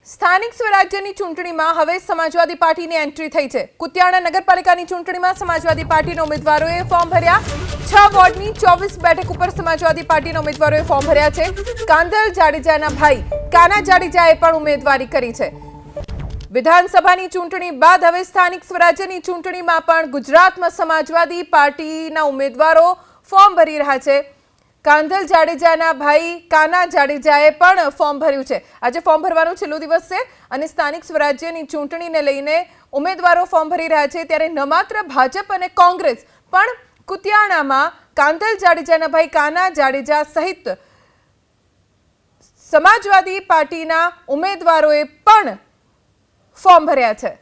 સ્થાનિક સ્વરાજ્યની ચૂંટણીમાં હવે સમાજવાદી પાર્ટીની એન્ટ્રી થઈ છે। કુતિયાણા નગરપાલિકાની ચૂંટણીમાં સમાજવાદી પાર્ટીના ઉમેદવારોએ ફોર્મ ભર્યા। 6 વોર્ડની 24 બેઠક ઉપર સમાજવાદી પાર્ટીના ઉમેદવારોએ ફોર્મ ભર્યા છે। કાંધલ જાડેજાના ભાઈ કાના જાડેજાએ પણ ઉમેદવારી કરી છે। વિધાનસભાની ચૂંટણી બાદ હવે સ્થાનિક સ્વરાજ્યની ચૂંટણીમાં પણ ગુજરાતમાં સમાજવાદી પાર્ટીના ઉમેદવારો ફોર્મ ભરી રહ્યા છે। કાંધલ જાડેજાના ભાઈ કાના જાડેજાએ પણ ફોર્મ ભર્યું છે। આજે ફોર્મ ભરવાનો છેલ્લો દિવસ છે અને સ્થાનિક સ્વરાજ્યની ચૂંટણીને લઈને ઉમેદવારો ફોર્મ ભરી રહ્યા છે। ત્યારે ન માત્ર ભાજપ અને કોંગ્રેસ પણ કુતિયાણામાં કાંધલ જાડેજાના ભાઈ કાના જાડેજા સહિત સમાજવાદી પાર્ટીના ઉમેદવારોએ પણ ફોર્મ ભર્યા છે।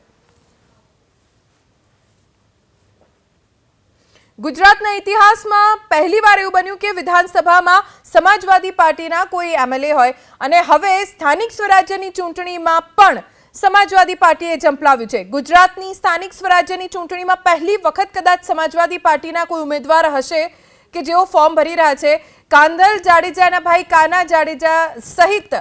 ગુજરાતના ઇતિહાસમાં પહેલીવાર એવું બન્યું કે વિધાનસભામાં સમાજવાદી પાર્ટીના કોઈ એમએલએ હોય અને હવે સ્થાનિક સ્વરાજ્યની ચૂંટણીમાં પણ સમાજવાદી પાર્ટીએ ઝંપલાવ્યું છે। ગુજરાતની સ્થાનિક સ્વરાજ્યની ચૂંટણીમાં પહેલી વખત કદાચ સમાજવાદી પાર્ટીના કોઈ ઉમેદવાર હશે કે જેઓ ફોર્મ ભરી રહ્યા છે। કાંધલ જાડેજાના ભાઈ કાના જાડેજા સહિત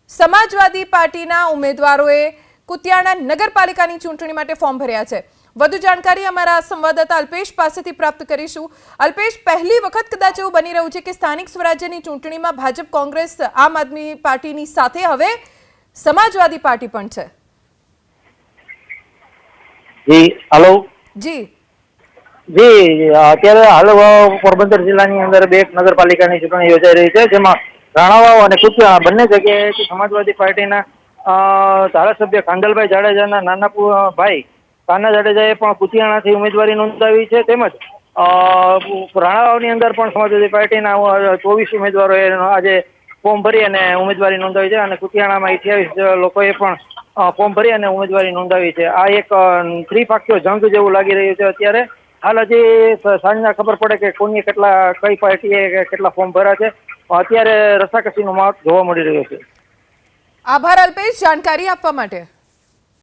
સમાજવાદી પાર્ટીના ઉમેદવારોએ કુતિયાણા નગરપાલિકાની ચૂંટણી માટે ફોર્મ ભર્યા છે। વધુ જાણકારી અમારા સંવાદદાતા અલ્પેશ પાસેથી પ્રાપ્ત કરીશું। અલ્પેશ, પહેલી વખત કદાચ એવું બની રહ્યું છે કે સ્થાનિક સ્વરાજ્યની ચૂંટણીમાં ભાજપ, કોંગ્રેસ, આમ આદમી પાર્ટીની સાથે હવે સમાજવાદી પાર્ટી પણ છે। જી હેલો જી જી અત્યારે હાલ પોરબંદર જિલ્લાની અંદર બે નગરપાલિકાની ચૂંટણી યોજાઈ રહી છે, જેમાં રાણાવાવ અને કુતિયાણા બંને જગ્યાએથી સમાજવાદી પાર્ટીના ધારાસભ્ય કાંધલભાઈ જાડેજાના નાના ભાઈ કાના જાડેજાએ પણ કુતિયાણાથી ઉમેદવારી નોંધાવી છે। તેમજ રાણાવાવની અંદર પણ સમાજવાદી પાર્ટીના 24 ઉમેદવારોએ આજે ફોર્મ ભરી અને ઉમેદવારી નોંધાવી છે અને કુતિયાણામાં 28 લોકોએ પણ ફોર્મ ભરી અને ઉમેદવારી નોંધાવી છે। આ એક ત્રિપાખ્યો જંગ જેવું લાગી રહ્યું છે। અત્યારે હાલ હજી સાંજના ખબર પડે કે કઈ પાર્ટીએ કેટલા ફોર્મ ભર્યા છે। અત્યારે રસાકસીનો માહોલ જોવા મળી રહ્યો છે। આભાર અલ્પેશ, જાણકારી આપવા માટે।